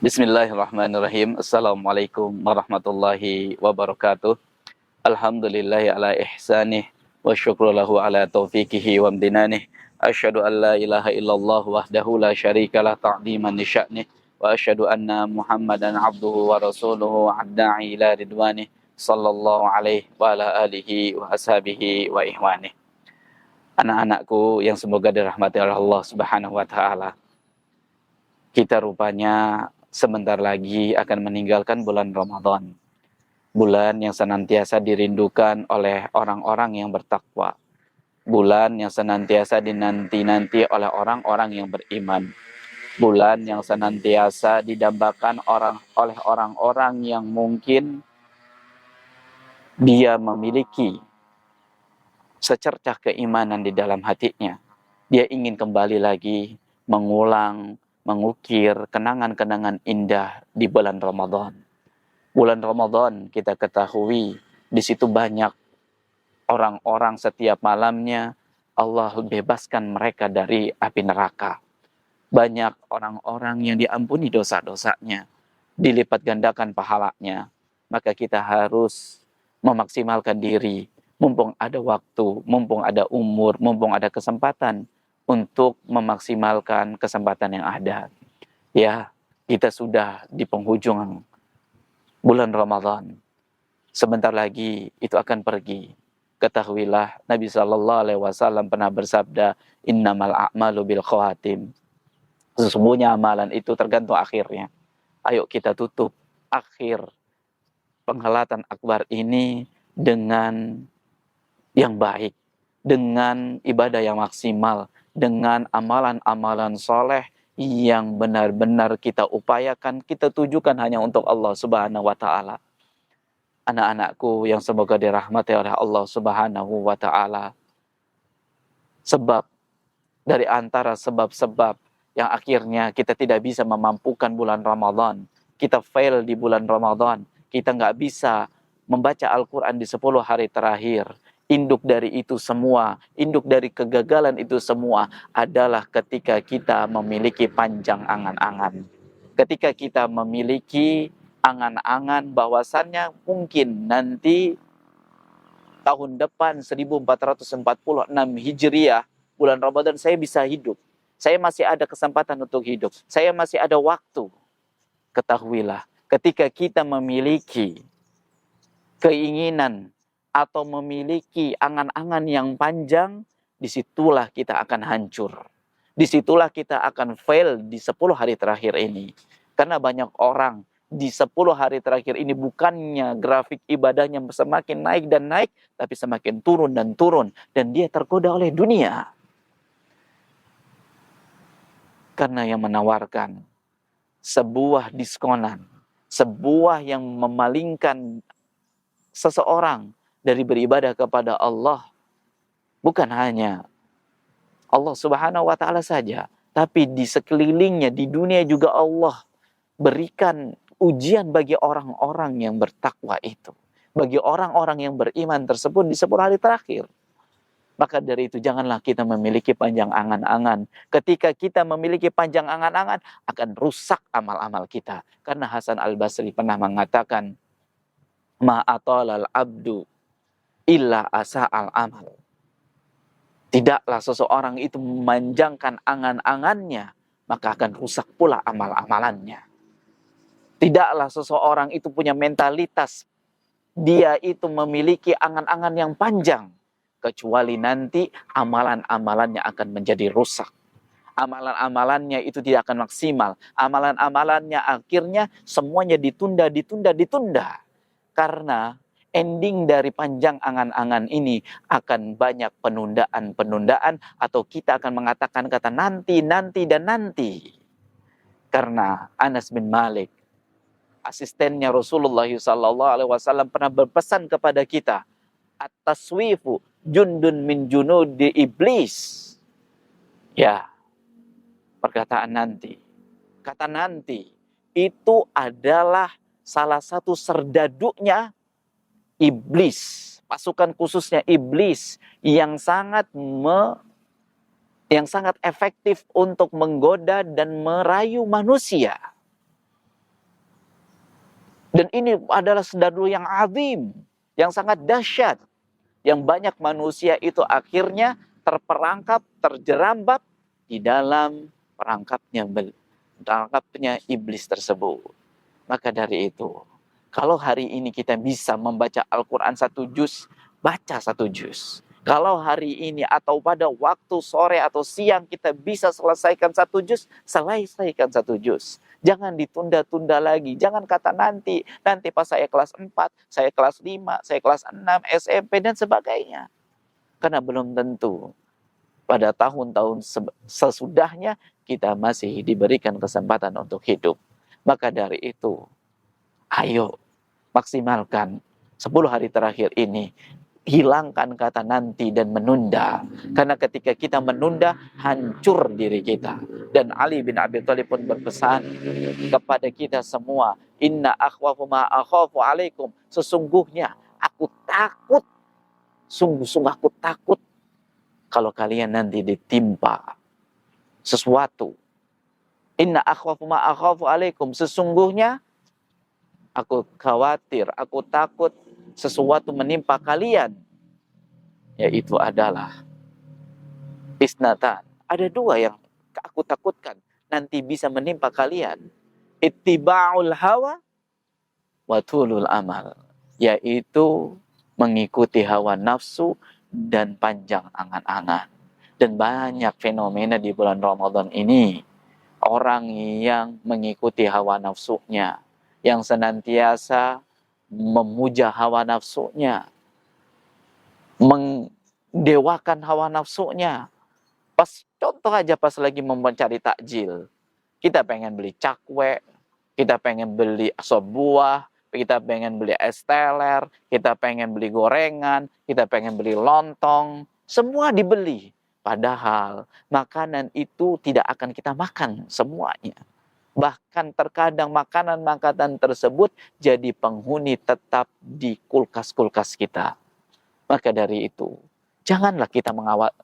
Bismillahirrahmanirrahim. Assalamualaikum warahmatullahi wabarakatuh. Alhamdulillahi ala ihsanih wa syukru lahu ala taufiqihi wa amdinanih. Asyhadu an la ilaha illallah wahdahu la syarikalah ta'ziman li sya'nih wa asyhadu anna Muhammadan abduhu wa rasuluhu adda'i ila ridwanih sallallahu alaihi wa ala alihi wa ashabihi wa ihwanih. Anak-anakku yang semoga dirahmati oleh Allah Subhanahu wa taala. Kita rupanya sebentar lagi akan meninggalkan bulan Ramadan. Bulan yang senantiasa dirindukan oleh orang-orang yang bertakwa. Bulan yang senantiasa dinanti-nanti oleh orang-orang yang beriman. Bulan yang senantiasa didambakan oleh orang-orang yang mungkin dia memiliki secercah keimanan di dalam hatinya. Dia ingin kembali lagi mengulang, mengukir kenangan-kenangan indah di bulan Ramadan. Bulan Ramadan kita ketahui di situ banyak orang-orang setiap malamnya Allah bebaskan mereka dari api neraka. Banyak orang-orang yang diampuni dosa-dosanya, dilipat gandakan pahalanya. Maka kita harus memaksimalkan diri, mumpung ada waktu, mumpung ada umur, mumpung ada kesempatan untuk memaksimalkan kesempatan yang ada. Ya, kita sudah di penghujung bulan Ramadan. Sebentar lagi itu akan pergi. Ketahuilah Nabi SAW pernah bersabda, innamal a'malu bil khawatim. Sesungguhnya amalan itu tergantung akhirnya. Ayo kita tutup akhir penghelatan akbar ini dengan yang baik, dengan ibadah yang maksimal, dengan amalan-amalan soleh yang benar-benar kita upayakan, kita tujukan hanya untuk Allah Subhanahu wa ta'ala. Anak-anakku yang semoga dirahmati oleh Allah Subhanahu wa ta'ala, sebab dari antara sebab-sebab yang akhirnya kita tidak bisa memampukan bulan Ramadan, kita fail di bulan Ramadan, kita nggak bisa membaca Al-Quran di 10 hari terakhir. Induk dari itu semua, induk dari kegagalan itu semua adalah ketika kita memiliki panjang angan-angan. Ketika kita memiliki angan-angan bahwasannya mungkin nanti tahun depan 1446 Hijriah, bulan Ramadan saya bisa hidup. Saya masih ada kesempatan untuk hidup. Saya masih ada waktu. Ketahuilah, ketika kita memiliki keinginan atau memiliki angan-angan yang panjang, disitulah kita akan hancur. Disitulah kita akan fail di 10 hari terakhir ini. Karena banyak orang di 10 hari terakhir ini bukannya grafik ibadahnya semakin naik dan naik, tapi semakin turun dan turun. Dan dia tergoda oleh dunia. Karena yang menawarkan sebuah diskonan, sebuah yang memalingkan seseorang dari beribadah kepada Allah, bukan hanya Allah Subhanahu wa ta'ala saja, tapi di sekelilingnya, di dunia juga Allah berikan ujian bagi orang-orang yang bertakwa itu, bagi orang-orang yang beriman tersebut di 10 hari terakhir. Maka dari itu janganlah kita memiliki panjang angan-angan. Ketika kita memiliki panjang angan-angan, akan rusak amal-amal kita. Karena Hasan Al-Basri pernah mengatakan, ma'atalal abdu illa asa'al amal. Tidaklah seseorang itu memanjangkan angan-angannya, maka akan rusak pula amal-amalannya. Tidaklah seseorang itu punya mentalitas, dia itu memiliki angan-angan yang panjang, kecuali nanti amalan-amalannya akan menjadi rusak. Amalan-amalannya itu tidak akan maksimal. Amalan-amalannya akhirnya semuanya ditunda. Karena ending dari panjang angan-angan ini akan banyak penundaan-penundaan, atau kita akan mengatakan kata nanti. Karena Anas bin Malik, asistennya Rasulullah SAW, pernah berpesan kepada kita, at-taswifu jundun min junudi iblis. Ya, perkataan nanti. Kata nanti itu adalah salah satu serdaduknya iblis, pasukan khususnya iblis yang sangat efektif untuk menggoda dan merayu manusia. Dan ini adalah sendadu yang azim, yang sangat dahsyat, yang banyak manusia itu akhirnya terperangkap, terjerambab di dalam perangkapnya iblis tersebut. Maka dari itu, kalau hari ini kita bisa membaca Al-Quran 1 juz, baca 1 juz. Kalau hari ini atau pada waktu sore atau siang kita bisa selesaikan 1 juz, selesaikan 1 juz. Jangan ditunda-tunda lagi. Jangan kata nanti pas saya kelas 4, saya kelas 5, saya kelas 6, SMP, dan sebagainya. Karena belum tentu pada tahun-tahun sesudahnya kita masih diberikan kesempatan untuk hidup. Maka dari itu, ayo maksimalkan 10 hari terakhir ini. Hilangkan kata nanti dan menunda. Karena ketika kita menunda, hancur diri kita. Dan Ali bin Abi Thalib pun berpesan kepada kita semua, Inna akhwafu ma akhafu alaikum. Sesungguhnya aku takut, sungguh-sungguh aku takut kalau kalian nanti ditimpa sesuatu. Inna akhwafu ma akhafu alaikum. Sesungguhnya aku khawatir, aku takut sesuatu menimpa kalian. Yaitu adalah isnatan. Ada 2 yang aku takutkan nanti bisa menimpa kalian. Ittiba'ul hawa wa tulul amal. Yaitu mengikuti hawa nafsu dan panjang angan-angan. Dan banyak fenomena di bulan Ramadan ini. Orang yang mengikuti hawa nafsunya, yang senantiasa memuja hawa nafsunya, mendewakan hawa nafsunya. Contoh aja pas lagi mencari takjil, kita pengen beli cakwe, kita pengen beli sop buah, kita pengen beli es teler, kita pengen beli gorengan, kita pengen beli lontong, semua dibeli. Padahal makanan itu tidak akan kita makan semuanya. Bahkan terkadang makanan-makanan tersebut jadi penghuni tetap di kulkas-kulkas kita. Maka dari itu, janganlah kita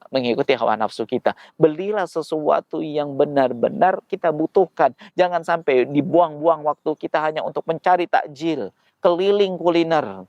mengikuti hawa nafsu kita. Belilah sesuatu yang benar-benar kita butuhkan. Jangan sampai dibuang-buang waktu kita hanya untuk mencari takjil, keliling kuliner.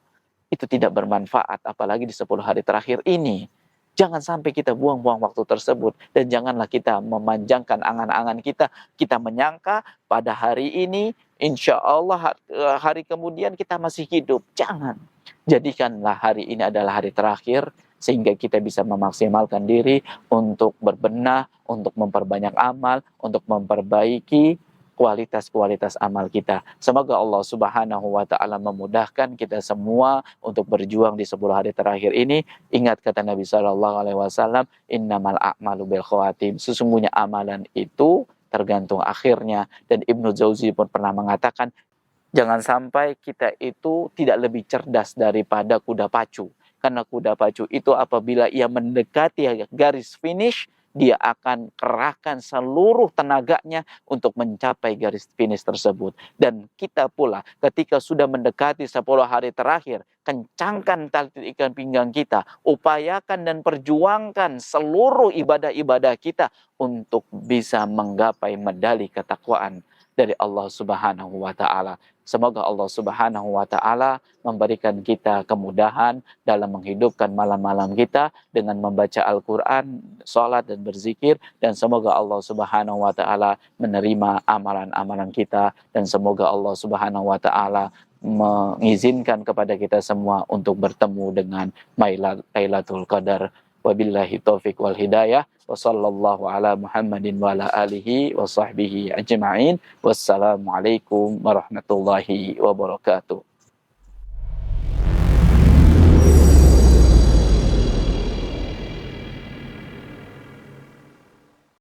Itu tidak bermanfaat, apalagi di 10 hari terakhir ini. Jangan sampai kita buang-buang waktu tersebut. Dan janganlah kita memanjangkan angan-angan kita. Kita menyangka pada hari ini, insya Allah hari kemudian kita masih hidup. Jangan. Jadikanlah hari ini adalah hari terakhir. Sehingga kita bisa memaksimalkan diri untuk berbenah, untuk memperbanyak amal, untuk memperbaiki kualitas-kualitas amal kita. Semoga Allah Subhanahu wa Ta'ala memudahkan kita semua untuk berjuang di 10 hari terakhir ini. Ingat kata Nabi Sallallahu Alaihi Wasallam, innamal a'malu bil khawatim. Sesungguhnya amalan itu tergantung akhirnya. Dan Ibnu Jauzi pun pernah mengatakan, jangan sampai kita itu tidak lebih cerdas daripada kuda pacu. Karena kuda pacu itu apabila ia mendekati garis finish, dia akan kerahkan seluruh tenaganya untuk mencapai garis finish tersebut. Dan kita pula ketika sudah mendekati 10 hari terakhir, kencangkan tali ikat pinggang kita, upayakan dan perjuangkan seluruh ibadah-ibadah kita untuk bisa menggapai medali ketakwaan dari Allah Subhanahu wa Ta'ala. Semoga Allah Subhanahu wa Ta'ala memberikan kita kemudahan dalam menghidupkan malam-malam kita dengan membaca Al-Quran, sholat dan berzikir, dan semoga Allah Subhanahu wa Ta'ala menerima amalan-amalan kita, dan semoga Allah Subhanahu wa Ta'ala mengizinkan kepada kita semua untuk bertemu dengan Lailatul Qadar. Wabillahi taufiq wal hidayah. Wa sallallahu ala Muhammadin wa ala alihi wa sahbihi ajma'in. Wassalamualaikum warahmatullahi wabarakatuh.